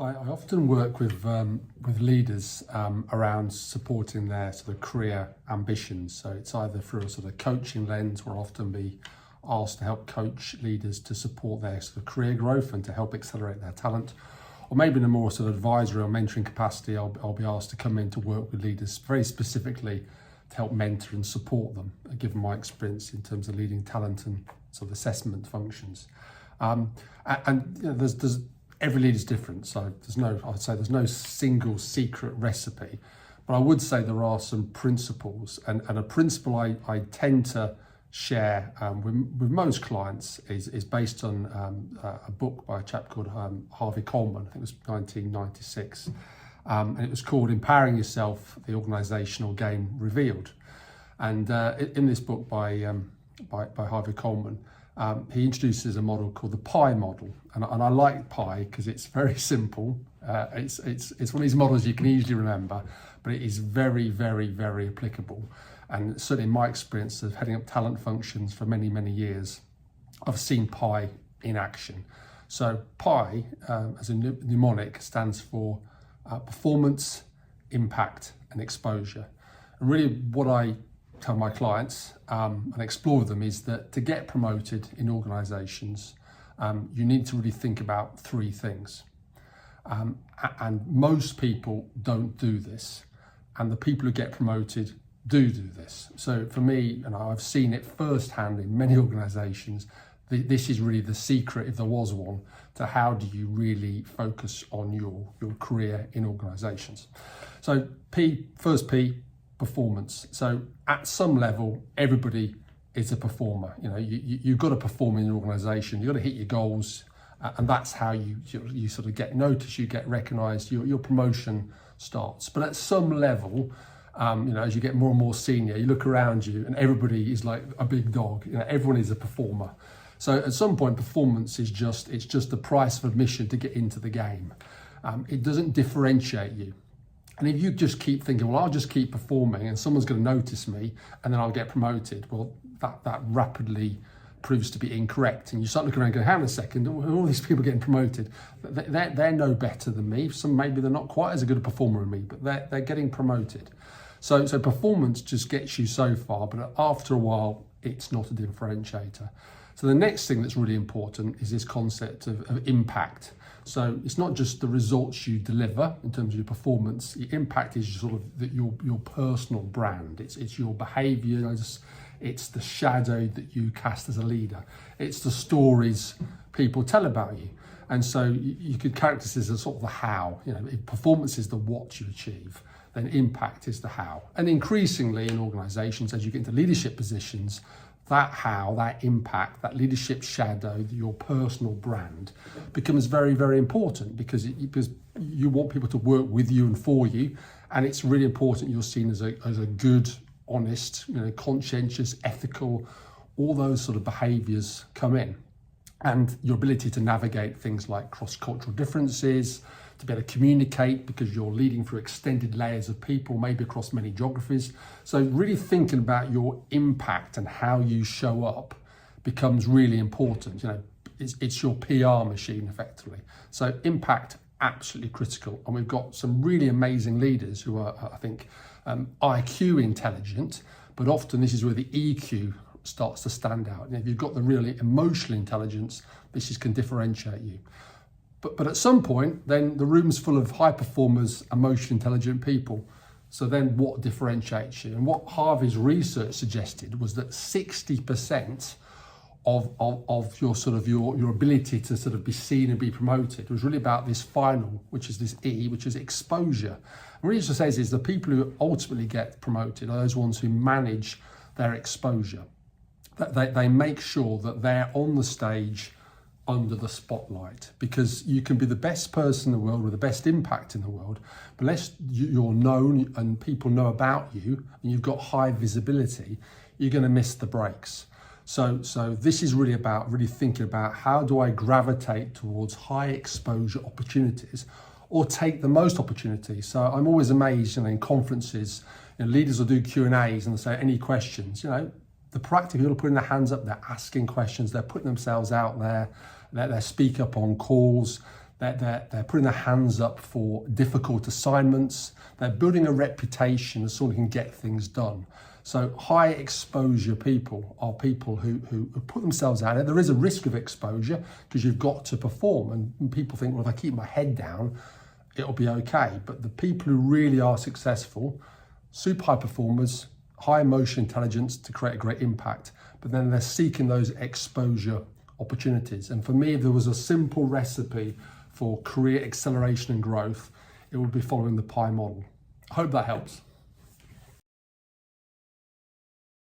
I often work with leaders around supporting their sort of career ambitions. So it's either through a sort of coaching lens, where I'll often be asked to help coach leaders to support their sort of career growth and to help accelerate their talent, or maybe in a more sort of advisory or mentoring capacity, I'll be asked to come in to work with leaders very specifically to help mentor and support them, given my experience in terms of leading talent and sort of assessment functions. And you know, there's every leader is different, so there's no single secret recipe, but I would say there are some principles, and a principle I tend to share with most clients is based on a book by a chap called Harvey Coleman. I think it was 1996, and it was called Empowering Yourself: The Organizational Game Revealed. And in this book by Harvey Coleman, he introduces a model called the PI model, and I like PI because it's very simple. It's one of these models you can easily remember, but it is very, very, very applicable. And certainly in my experience of heading up talent functions for many, many years, I've seen PI in action. So PI, as a mnemonic, stands for performance, impact, and exposure. And really what I tell my clients and explore with them is that to get promoted in organisations, you need to really think about three things. And most people don't do this. And the people who get promoted do this. So for me, and I've seen it firsthand in many organisations, this is really the secret, if there was one, to how do you really focus on your career in organisations. So first P, performance. So at some level, everybody is a performer. You know, you've got to perform in your organisation. You've got to hit your goals, and that's how you sort of get noticed, you get recognised, your promotion starts. But at some level, as you get more and more senior, you look around you and everybody is like a big dog. You know, everyone is a performer. So at some point, performance is just the price of admission to get into the game. It doesn't differentiate you. And if you just keep thinking, well, I'll just keep performing and someone's going to notice me and then I'll get promoted, well, that rapidly proves to be incorrect. And you start looking around and go, hang on a second, all these people getting promoted, they're no better than me. Some maybe they're not quite as good a performer as me, but they're getting promoted. So performance just gets you so far, but after a while, it's not a differentiator. So the next thing that's really important is this concept of impact. So it's not just the results you deliver in terms of your performance. The impact is sort of your personal brand. It's your behaviours. It's the shadow that you cast as a leader. It's the stories people tell about you. And so you could characterize this as sort of the how. You know, if performance is the what you achieve, then impact is the how. And increasingly in organisations, as you get into leadership positions, that how, that impact, that leadership shadow, your personal brand becomes very, very important because you want people to work with you and for you. And it's really important you're seen as a good, honest, conscientious, ethical, all those sort of behaviours come in. And your ability to navigate things like cross-cultural differences, to be able to communicate because you're leading through extended layers of people, maybe across many geographies. So really thinking about your impact and how you show up becomes really important. It's your PR machine effectively. So impact, absolutely critical. And we've got some really amazing leaders who are, I think, IQ intelligent, but often this is where the EQ starts to stand out. If you've got the really emotional intelligence, this can differentiate you. But at some point, then the room's full of high performers, emotionally intelligent people. So then what differentiates you? And what Harvey's research suggested was that 60% of your ability to sort of be seen and be promoted was really about this final, which is this E, which is exposure. And what he just says is the people who ultimately get promoted are those ones who manage their exposure. That they make sure that they're on the stage under the spotlight, because you can be the best person in the world with the best impact in the world, but unless you're known and people know about you and you've got high visibility, you're going to miss the breaks. So this is really about thinking about how do I gravitate towards high exposure opportunities or take the most opportunities. So I'm always amazed in conferences, leaders will do Q&As and they'll say, any questions? The proactive people are putting their hands up, they're asking questions, they're putting themselves out there. They speak up on calls. They're putting their hands up for difficult assignments. They're building a reputation as someone who can get things done. So high exposure people are people who put themselves out there. There is a risk of exposure because you've got to perform, and people think, well, if I keep my head down, it'll be okay. But the people who really are successful, super high performers, high emotional intelligence to create a great impact, but then they're seeking those exposure opportunities. And for me, if there was a simple recipe for career acceleration and growth, it would be following the PIE model. I hope that helps.